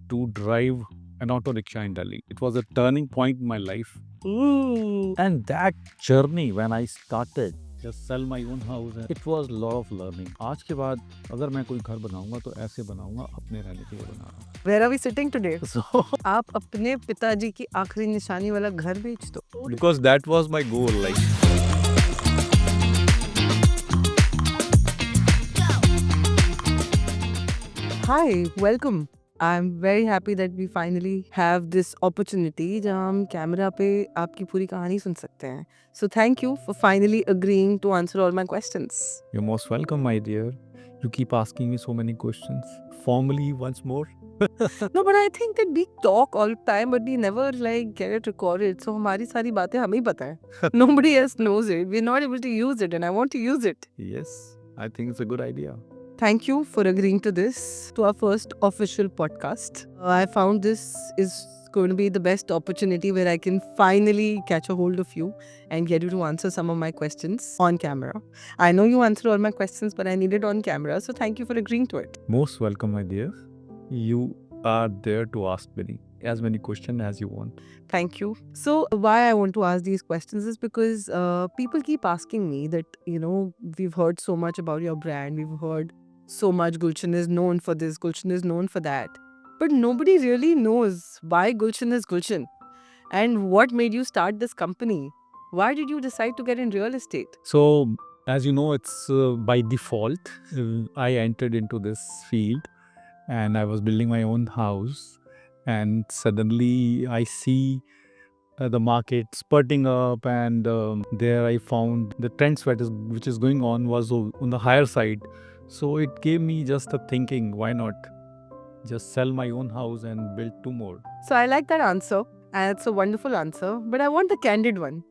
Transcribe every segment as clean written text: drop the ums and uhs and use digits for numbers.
to drive an auto rickshaw in Delhi. It was a turning point in my life. And that journey when I started just sell my own house, it was lot of learning. आज के बाद अगर मैं कोई घर बनाऊंगा तो ऐसे बनाऊंगा, अपने रहने के लिए बना रहा हूँ. Where are we sitting today? So आप अपने पिताजी की आखिरी निशानी वाला घर बेच दो. because that was my goal, like. Hi, welcome. I'm very happy that we finally have this opportunity जहाँ हम कैमरा पे आपकी पूरी कहानी सुन सकते हैं. So thank you for finally agreeing to answer all my questions. You're most welcome, my dear. You keep asking me so many questions. Formally once more. No, but I think that we talk all the time, but we never like get it recorded. So हमारी सारी बातें हमें ही पता है. Nobody else knows it. We're not able to use it, and I want to use it. Yes, I think it's a good idea. Thank you for agreeing to this, to our first official podcast. I found this is going to be the best opportunity where I can finally catch a hold of you and get you to answer some of my questions on camera. I know you answered all my questions, but I need it on camera. So thank you for agreeing to it. Most welcome, my dear. You are there to ask as many questions as you want. Thank you. So why I want to ask these questions is because people keep asking me that, we've heard so much about your brand. We've heard so much Gulshan is known for this, Gulshan is known for that. But nobody really knows why Gulshan is Gulshan and what made you start this company. Why did you decide to get in real estate? So, as you know, it's by default. I entered into this field and I was building my own house. And suddenly I see the market spurting up, and there I found the trends which is going on was on the higher side. So it gave me just a thinking, why not just sell my own house and build two more? So I like that answer, and it's a wonderful answer, but I want the candid one.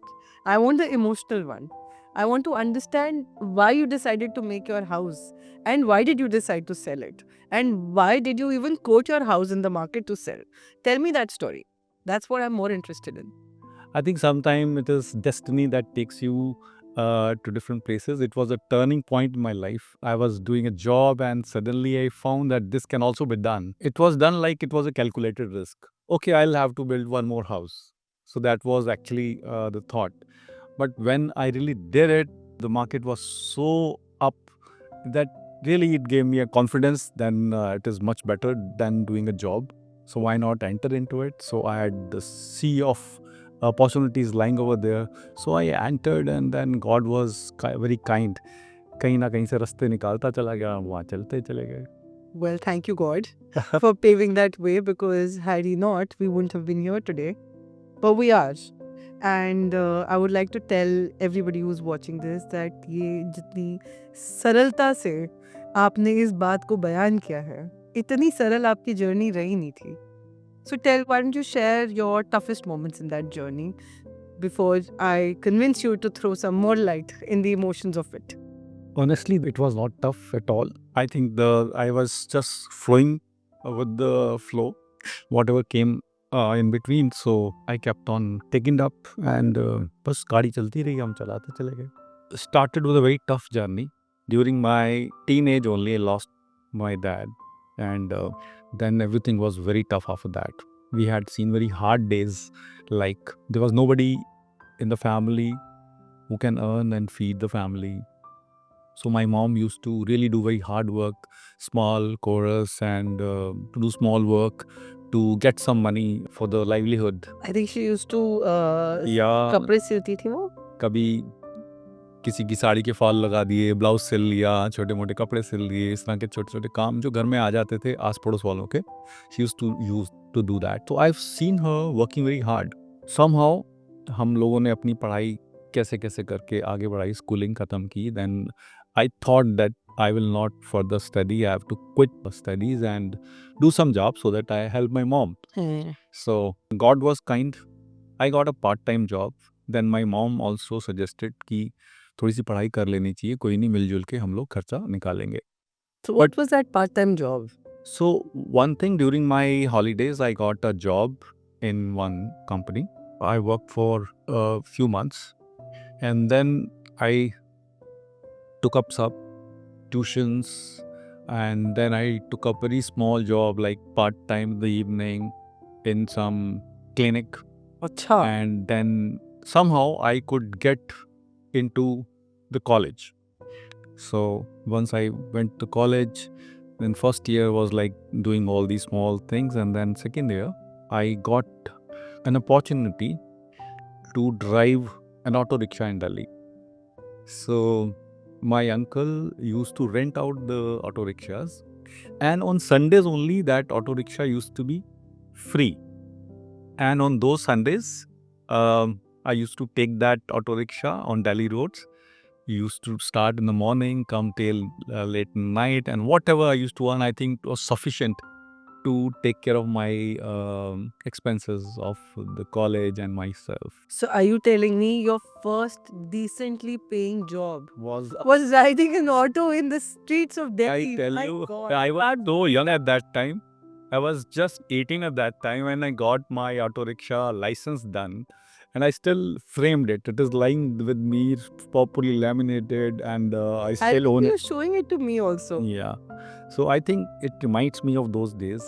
I want the emotional one. I want to understand why you decided to make your house and why did you decide to sell it and why did you even quote your house in the market to sell. Tell me that story. That's what I'm more interested in. I think sometimes it is destiny that takes you to different places. It was a turning point in my life. I was doing a job and suddenly I found that this can also be done. It was done like it was a calculated risk. Okay, I'll have to build one more house. So that was actually the thought. But when I really did it, the market was so up that really it gave me a confidence. Then it is much better than doing a job. So why not enter into it? So I had the sea of opportunities lying over there. So I entered and then God was very kind. कहीं ना कहीं से रास्ते निकालता चला गया, वहाँ चलते चले गए. Well, thank you, God, for paving that way, because had He not, we wouldn't have been here today. But we are. And I would like to tell everybody who's watching this that ये जितनी सरलता से आपने इस बात को बयान किया है, इतनी सरल आपकी जर्नी रही नहीं थी. So why don't you share your toughest moments in that journey before I convince you to throw some more light in the emotions of it. Honestly, it was not tough at all. I think I was just flowing with the flow, whatever came in between. So I kept on taking it up and बस गाड़ी चलती रही, हम चलाते चले गए. Started with a very tough journey. During my teenage only, I lost my dad, and then everything was very tough after that. We had seen very hard days, like there was nobody in the family who can earn and feed the family. So my mom used to really do very hard work, small chorus, and to do small work to get some money for the livelihood. I think she used to Yeah, कपड़े सिलती थी वो. कभी किसी की साड़ी के fall लगा दिए, ब्लाउज सिल लिया, छोटे मोटे कपड़े सिल लिए, इस तरह के छोटे छोटे काम जो घर में आ जाते थे आस पड़ोस वालों के. She use to do that. तो I have seen her working very hard. Somehow हम लोगों ने अपनी पढ़ाई कैसे कैसे करके आगे बढ़ाई, स्कूलिंग ख़त्म की. Then I thought that I will not further study. I have to quit the studies and do some job so that I help my mom. So God was kind. I got a part-time job. Then my mom also suggested कि थोड़ी सी पढ़ाई कर लेनी चाहिए, कोई नहीं, मिलजुल के हम लोग खर्चा निकालेंगे. So what was that part-time job? So one thing, during my holidays, I got a job in one company. I worked for a few months and then I took up some tuitions, and then I took a very small job, like part-time in the evening in some clinic, Acha. and then somehow I could get into the college. So once I went to college, then first year was like doing all these small things, and then second year I got an opportunity to drive an auto rickshaw in Delhi. So my uncle used to rent out the auto rickshaws, and on Sundays only that auto rickshaw used to be free. And on those Sundays, I used to take that auto rickshaw on Delhi roads. We used to start in the morning, come till late night, and whatever I used to earn, I think was sufficient to take care of my expenses of the college and myself. So are you telling me your first decently paying job Was was riding an auto in the streets of I Delhi? tell My you, God. I was so young at that time. I was just 18 at that time when I got my auto rickshaw license done, and I still framed it. It is lying with me, properly laminated, and I still own You're it. showing it to me also. Yeah. So I think it reminds me of those days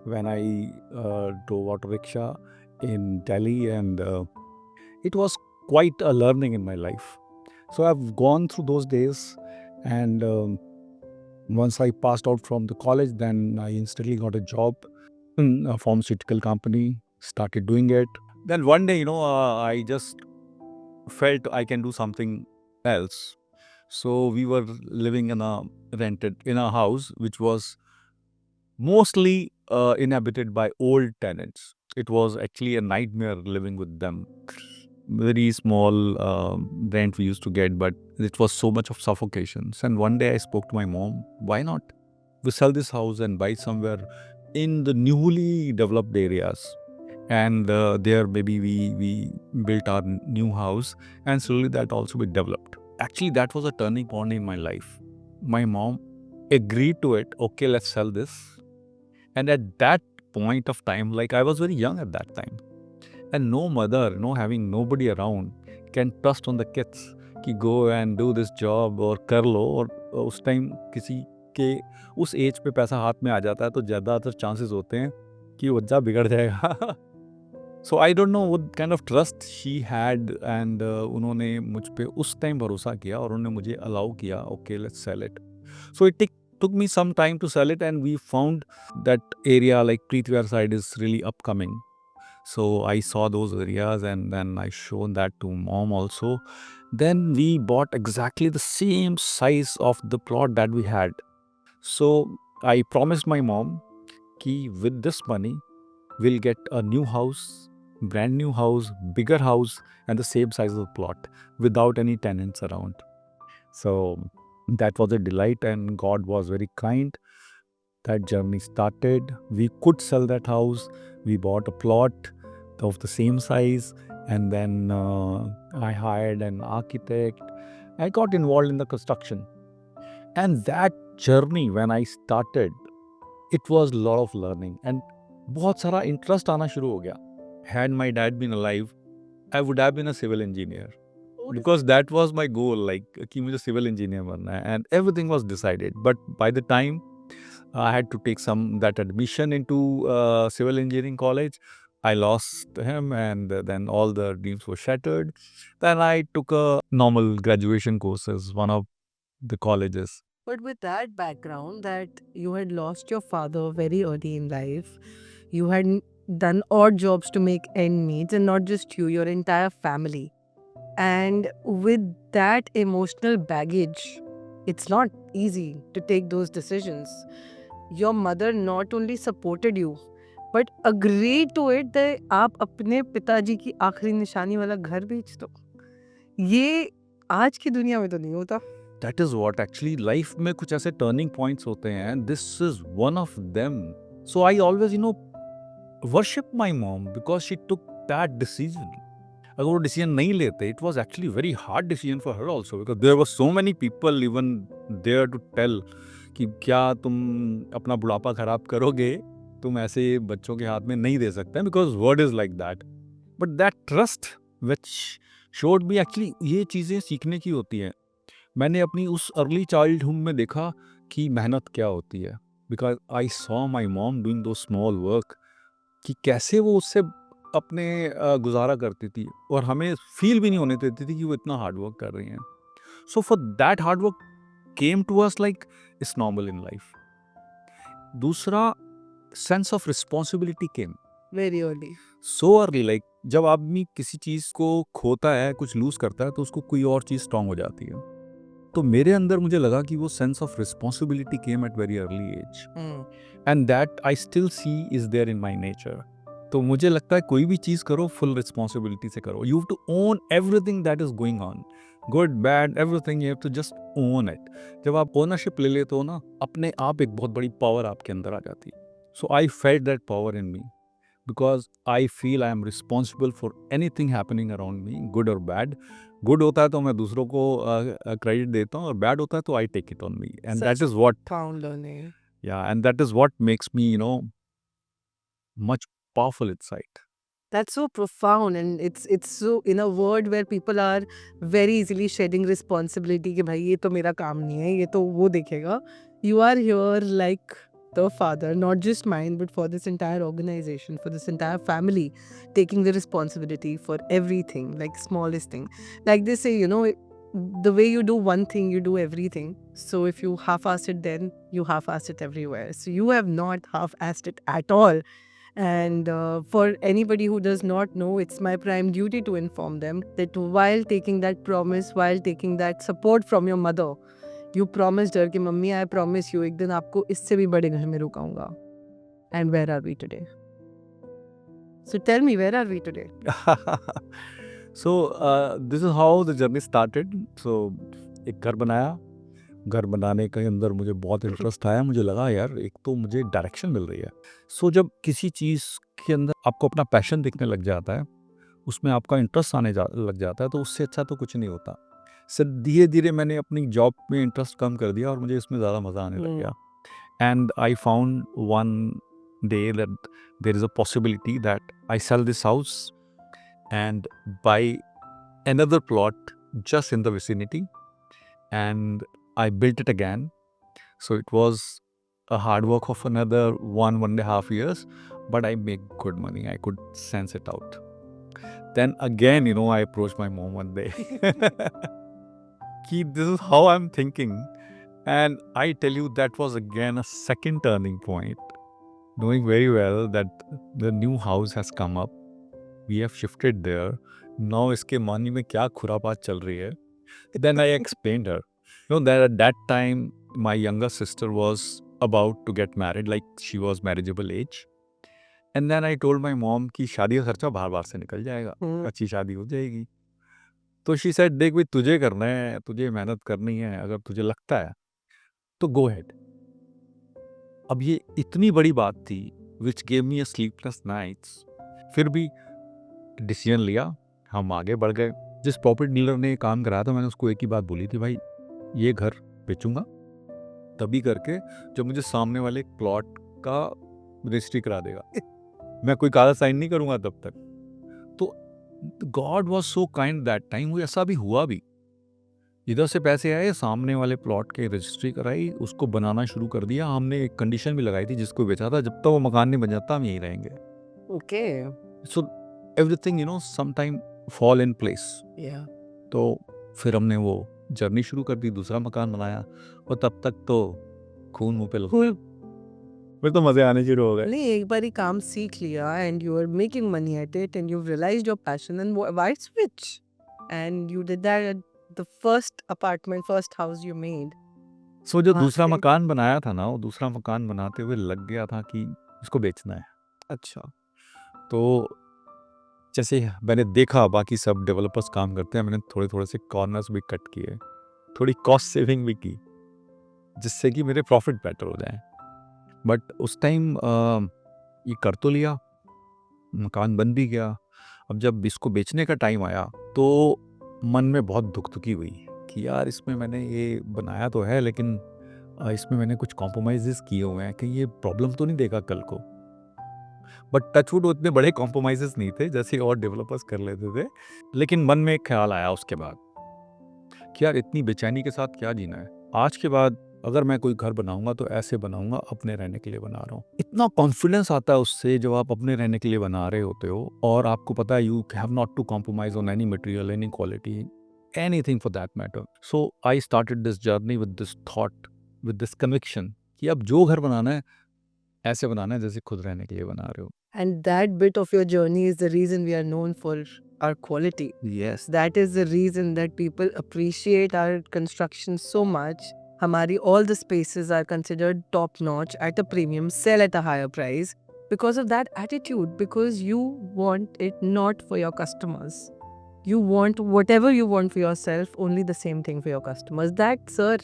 when I drove auto rickshaw in Delhi, and it was quite a learning in my life. So I've gone through those days, and once I passed out from the college, then I instantly got a job in a pharmaceutical company, started doing it. Then one day, I just felt I can do something else. So we were living in a house which was mostly inhabited by old tenants. It was actually a nightmare living with them. Very small rent we used to get, but it was so much of suffocations. And one day I spoke to my mom, why not? We sell this house and buy somewhere in the newly developed areas. And there maybe we built our new house, and slowly that also be developed. Actually, that was a turning point in my life. My mom agreed to it. Okay, let's sell this. And at that point of time, like I was very young at that time, and no mother, having nobody around, can trust on the kids कि go and do this job और कर लो. और उस time किसी के उस as पे पैसा हाथ में आ जाता है तो ज़्यादातर चांसेस होते हैं कि वो बच्चा बिगड़ जाएगा. So I don't know what kind of trust she had, and उन्होंने मुझ पे उस टाइम भरोसा किया और उन्होंने मुझे अलाउ किया. Okay, let's sell it. So it took me some time to sell it, and we found that area like Preetwar side is really upcoming. So I saw those areas, and then I showed that to mom also. Then we bought exactly the same size of the plot that we had. So I promised my mom कि with this money we'll get a new house, brand new house, bigger house, and the same size of the plot without any tenants around. So that was a delight, and God was very kind. That journey started. We could sell that house. We bought a plot of the same size, and then I hired an architect. I got involved in the construction. And that journey, when I started, it was a lot of learning, and बहुत सारा interest आना शुरू हो गया. Had my dad been alive, I would have been a civil engineer. Because that was my goal, like कि मुझे civil engineer बनना है, and everything was decided. But by the time I had to take that admission into civil engineering college, I lost him, and then all the dreams were shattered. Then I took a normal graduation courses, one of the colleges. But with that background, that you had lost your father very early in life, you had done odd jobs to make end meet, and not just you, your entire family. And with that emotional baggage, it's not easy to take those decisions. Your mother not only supported you, but agreed to it that आप अपने पिताजी की आखिरी निशानी वाला घर बेच दो. ये आज की दुनिया में तो नहीं होता. That is what actually life में कुछ ऐसे turning points होते हैं, and this is one of them. So I always, worship my mom because she took that decision. अगर वो decision नहीं लेते, it was actually very hard decision for her also, because there were so many people even there to tell कि क्या तुम अपना बुढ़ापा खराब करोगे, तुम ऐसे बच्चों के हाथ में नहीं दे सकते, because word is like that. But that trust which showed me actually ये चीज़ें सीखने की होती हैं. मैंने अपनी उस अर्ली चाइल्डहुड में देखा कि मेहनत क्या होती है, because I saw my mom doing दो स्मॉल वर्क, कि कैसे वो उससे अपने गुजारा करती थी और हमें फील भी नहीं होने देती थी कि वो इतना हार्ड वर्क कर रही हैं. So for that hard work came to us like it's normal in life. दूसरा, sense of responsibility came Very early. So early. Like जब आदमी किसी चीज को खोता है, कुछ लूज करता है, तो उसको कोई और चीज स्ट्रांग हो जाती है. तो मेरे अंदर मुझे लगा कि वो sense of responsibility came at very early age, Hmm. And that I still see is there in my nature. तो मुझे लगता है कोई भी चीज़ करो फुल रिस्पॉन्सिबिलिटी से करो. You have to own everything that is going on, good bad everything, you have to just own it. जब आप ओनरशिप ले लेते हो ना, अपने आप एक बहुत बड़ी पावर आपके अंदर आ जाती है. So I felt that power in me, because I feel I am responsible for anything happening around me, good और बैड. गुड होता है तो मैं दूसरों को क्रेडिट देता हूँ, और बैड होता है तो I take it on me, and Such that is what, profound learning. yeah, and that is what makes me, much powerful inside. That's so profound, and it's so in a world where people are very easily shedding responsibility कि भाई ये तो मेरा काम नहीं है, ये तो वो देखेगा. You are here like the father, not just mine, but for this entire organization, for this entire family, taking the responsibility for everything, like smallest thing. Like they say, the way you do one thing, you do everything. So if you half-ass it, then you half-ass it everywhere. So you have not half-assed it at all. And for anybody who does not know, it's my prime duty to inform them that while taking that promise, while taking that support from your mother, you promised her कि mummy I promise you एक दिन आपको इससे भी बड़े घर में रुकाऊंगा. And where are we today? So tell me, where are we today? So this is how the journey started. So एक घर बनाया. घर बनाने के अंदर मुझे बहुत इंटरेस्ट आया. मुझे लगा यार एक तो मुझे डायरेक्शन मिल रही है. सो जब किसी चीज़ के अंदर आपको अपना पैशन दिखने लग जाता है, उसमें आपका इंटरेस्ट लग जाता है, तो उससे अच्छा तो कुछ नहीं होता. सर धीरे धीरे मैंने अपनी जॉब में इंटरेस्ट कम कर दिया और मुझे इसमें ज़्यादा मज़ा आने लग गया. And I found one day that there is a possibility that I sell this house and buy another plot just in the vicinity, and I built it again. So it was a hard work of another 1.5 years, but I make good money. I could sense it out. Then again, I approached my mom one day. Ki, this is how I'm thinking. And I tell you, that was again a second turning point. Knowing very well that the new house has come up. We have shifted there. Now इसके मानी में क्या खुरापात चल रही है. Then I explained her. That at that time my younger sister was about to get married, like she was marriageable age. And then I told my mom कि शादी का खर्चा बाहर से निकल जाएगा, अच्छी शादी हो जाएगी. तो she said, देख भाई तुझे करना है, तुझे मेहनत करनी है, अगर तुझे लगता है तो go ahead. अब ये इतनी बड़ी बात थी which gave me a sleepless nights. फिर भी डिसीजन लिया, हम आगे बढ़ गए. जिस प्रॉपर्टी डीलर ने काम कराया था, मैंने उसको एक ही बात बोली थी, भाई ये घर बेचूंगा तभी करके जब मुझे सामने वाले प्लॉट का रजिस्ट्री करा देगा. मैं कोई कागज साइन नहीं करूंगा तब तक. तो God was so kind that time. वो ऐसा भी हुआ भी. इधर से पैसे आए, सामने वाले प्लॉट की रजिस्ट्री कराई, उसको बनाना शुरू कर दिया. हमने एक कंडीशन भी लगाई थी जिसको बेचा था, जब तक वो मकान नहीं बन जाता हम यहीं रहेंगे. Okay. So everything sometime fall in place. Yeah. तो फिर हमने वो जर्नी शुरू कर दी, दूसरा मकान बनाया, और तब तक तो खून मुंह पे लगा. Cool. फिर तो मजे आने शुरू हो गए. नहीं, एक बार ही काम सीख लिया and you are making money at it and you've realized your passion, and why switch? And you did that at the first apartment, first house you made. सो जो वहाँ दूसरा से- मकान बनाया था ना, वो दूसरा मकान बनाते हुए लग गया था कि इसको बेचना है. अच्छा. तो जैसे मैंने देखा बाकी सब डेवलपर्स काम करते हैं, मैंने थोड़े थोड़े से कॉर्नर्स भी कट किए, थोड़ी कॉस्ट सेविंग भी की, जिससे कि मेरे प्रॉफिट बेटर हो जाए. बट उस टाइम ये कर तो लिया, मकान बन भी गया. अब जब इसको बेचने का टाइम आया तो मन में बहुत दुखी हुई कि यार इसमें मैंने ये बनाया तो है, लेकिन इसमें मैंने कुछ कॉम्प्रोमाइज़ किए हुए हैं, कहीं ये प्रॉब्लम तो नहीं देगा कल को. बट टचवुड उतने बड़े कॉम्प्रोमाइज़ नहीं थे जैसे और डेवलपर्स कर लेते थे. लेकिन मन में एक ख्याल आया उसके बाद कि यार इतनी बेचैनी के साथ क्या जीना है. आज के बाद अगर मैं कोई घर बनाऊंगा तो ऐसे बनाऊंगा, अपने रहने के लिए बना रहा हूँ। इतना कॉन्फिडेंस आता है उससे जब आप अपने रहने के लिए बना रहे होते हो और आपको पता है you have not to compromise on any material, any quality, anything for that matter. So I started this journey with this thought, with this conviction कि अब जो घर बनाना है ऐसे बनाना है जैसे खुद रहने के लिए बना रहे हो। And that bit of your journey is the reason we are known for our quality. Yes. That is the reason that people appreciate our construction so much. Hamari, all the spaces are considered top notch at a premium, sell at a higher price because of that attitude, because you want it not for your customers. You want whatever you want for yourself, only the same thing for your customers. That, sir,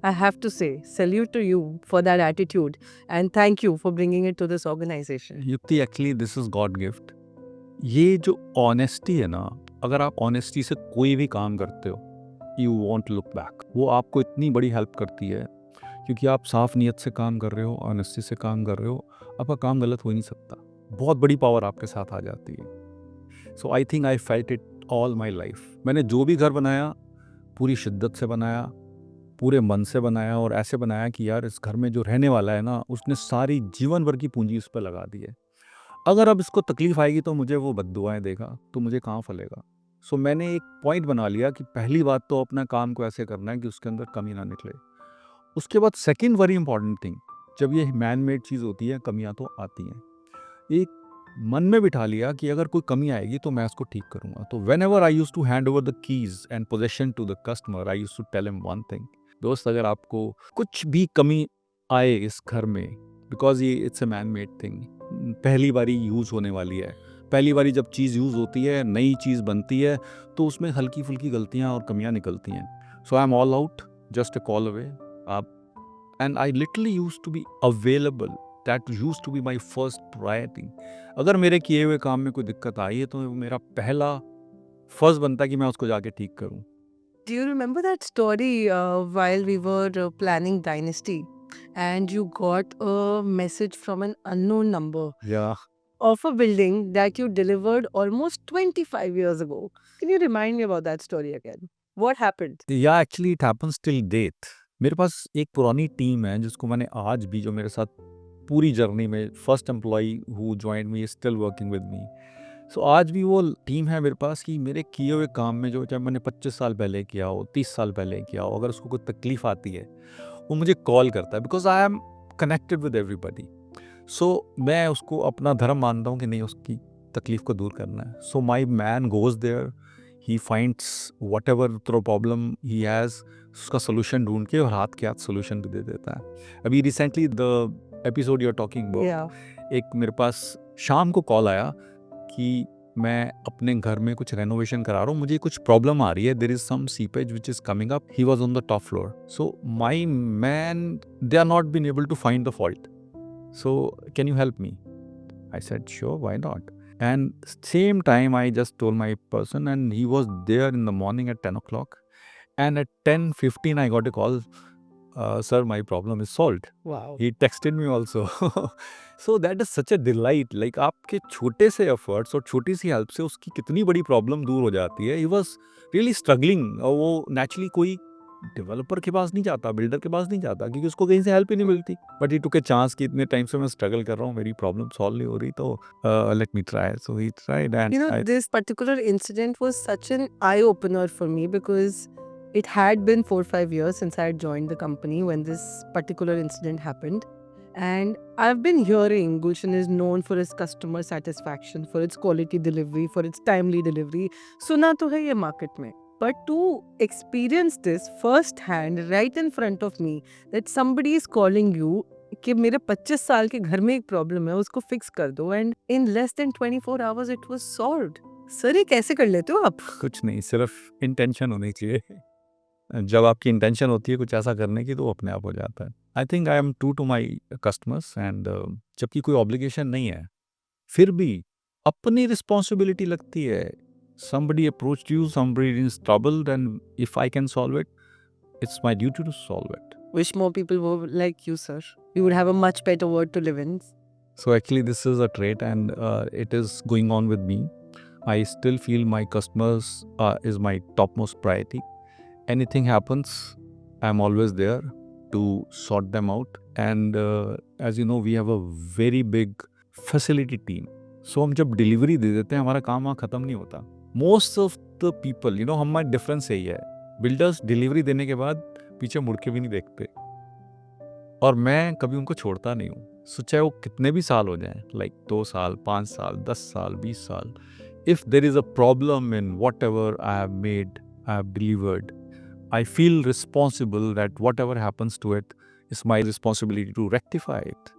I have to say, salute to you for that attitude and thank you for bringing it to this organization. युक्ति, actually this is God gift. ये जो honesty है ना, अगर आप honesty से कोई भी काम करते हो, यू वॉन्ट लुक बैक, वो आपको इतनी बड़ी हेल्प करती है क्योंकि आप साफ नीयत से काम कर रहे हो, ऑनेस्टी से काम कर रहे हो, आपका काम गलत हो ही नहीं सकता। बहुत बड़ी पावर आपके साथ आ जाती है। So I think I felt it all my life. मैंने जो भी घर बनाया पूरी शिद्दत से बनाया, पूरे मन से बनाया और ऐसे बनाया कि यार इस घर में जो रहने वाला है ना, उसने सारी जीवन भर की पूंजी उस पर लगा दी है। अगर अब इसको तकलीफ आएगी तो मुझे वो बद्दुआएं देगा, तो मुझे कहाँ फलेगा। सो मैंने एक पॉइंट बना लिया कि पहली बात तो अपना काम को ऐसे करना है कि उसके अंदर कमी ना निकले। उसके बाद सेकंड वेरी इंपॉर्टेंट थिंग, जब ये मैन मेड चीज़ होती है कमियां तो आती हैं, एक मन में बिठा लिया कि अगर कोई कमी आएगी तो मैं उसको ठीक करूंगा। तो whenever I use to hand over the keys and possession to the customer, I use to tell him one thing, दोस्त अगर आपको कुछ भी कमी आए इस घर में, बिकॉज ये it's a man made thing, पहली बारी यूज़ होने वाली है, पहली बारी जब चीज़ यूज़ होती है, नई चीज़ बनती है, तो उसमें हल्की फुल्की गलतियाँ और कमियाँ निकलती हैं। So I am all out, just a call away आप, and I literally use to be available, that use to be my first priority. अगर मेरे किए हुए काम में कोई दिक्कत आई है तो मेरा पहला फर्ज बनता है कि मैं उसको जाके ठीक करूं। Do you remember that story while we were planning Dynasty and you got a message from an unknown number या of a building that you delivered almost 25 years ago? Can you remind me about that story again? What happened? या actually it happens till date. मेरे पास एक पुरानी team है जिसको मैंने आज भी, जो मेरे साथ पूरी जर्नी में first employee who joined me still working with me. So आज भी वो टीम है मेरे पास कि मेरे किए हुए काम में, जो चाहे मैंने 25 साल पहले किया हो, 30 साल पहले किया हो, अगर उसको कोई तकलीफ आती है वो मुझे कॉल करता है, because I am connected with everybody. So मैं उसको अपना धर्म मानता हूँ कि नहीं, उसकी तकलीफ को दूर करना है। So my man goes there, he finds whatever problem he has, उसका सोल्यूशन ढूंढ के और हाथ के हाथ सोल्यूशन भी दे देता है। अभी recently the episode you are talking about, Yeah. एक मेरे पास शाम को कॉल आया कि मैं अपने घर में कुछ रेनोवेशन करा रहा हूँ, मुझे कुछ प्रॉब्लम आ रही है, there is some seepage which is coming up. He was on the top floor, so my man they are not been able to find the fault, so can you help me? I said, sure, why not? And same time, I just told my person, and he was there in the morning at 10 o'clock. And at 10:15, I got a call. Sir, my problem is solved. Wow. He texted me also. So that is such a delight. Like आपके छोटे से efforts और छोटी सी help से उसकी कितनी बड़ी problem दूर हो जाती है. He was really struggling. और वो naturally कोई डेवलपर के पास नहीं जाता, बिल्डर के पास नहीं जाता, क्योंकि उसको कहीं से हेल्प ही नहीं मिलती। But he took a chance कि इतने टाइम से मैं स्ट्रगल कर रहा हूँ, मेरी प्रॉब्लम सॉल्व नहीं हो रही, तो let me try. So he tried You know, and this particular incident was such an eye opener for me because it had been 4-5 years since I had joined the company when this particular incident happened. And I've been hearing Gulshan is known for its customer satisfaction, for its quality delivery, for its timely delivery. Suna to hai ye market mein. But to experience this firsthand right in front of me, that somebody is calling you कि मेरे 25 साल के घर में एक problem है, उसको fix कर दो, and in less than 24 hours it was solved. Sir, ये कैसे कर लेते हो आप? कुछ नहीं, सिर्फ इंटेंशन होनी चाहिए। जब आपकी इंटेंशन होती है कुछ ऐसा करने की, तो वो अपने आप हो जाता है। I think I am true to my customers, and जबकि कोई ऑब्लिगेशन नहीं है, फिर भी अपनी रिस्पॉन्सिबिलिटी लगती है। somebody approached you, somebody is troubled, and if I can solve it, it's my duty to solve it. Wish more people were like you, sir. You would have a much better world to live in. So actually this is a trait, and it is going on with me. I still feel my customers is my topmost priority. Anything happens, I'm always there. to sort them out. And as you know, we have a very big facility team. So हम जब delivery दे देते हैं हमारा काम वहाँ ख़त्म नहीं होता. Most of the people, हमारा डिफरेंस यही है. बिल्डर्स डिलीवरी देने के बाद पीछे मुड़ के भी नहीं देखते और मैं कभी उनको छोड़ता नहीं हूँ. सो चाहे वो कितने भी साल हो जाएं, लाइक 2 साल, 5 साल, 10 साल, 20 साल, if there is a problem in whatever I have made, I have delivered, I feel responsible that whatever happens to it is my responsibility to rectify it.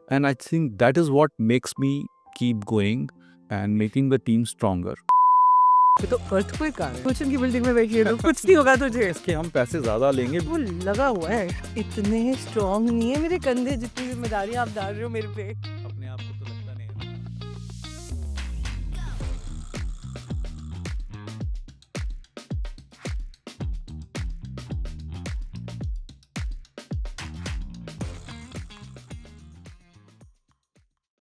And I think that is what makes me keep going and making the team stronger. ये तो earthquake आ रहा है. Cushion की building में बैठी है तो कुछ नहीं होगा तुझे. इसके हम पैसे ज़्यादा लेंगे. वो लगा हुआ है. इतने स्ट्रॉन्ग नहीं है मेरे कंधे जितनी जिम्मेदारी आप डाल रहे हो मेरे पे. अपने आप को तो लगता नहीं है.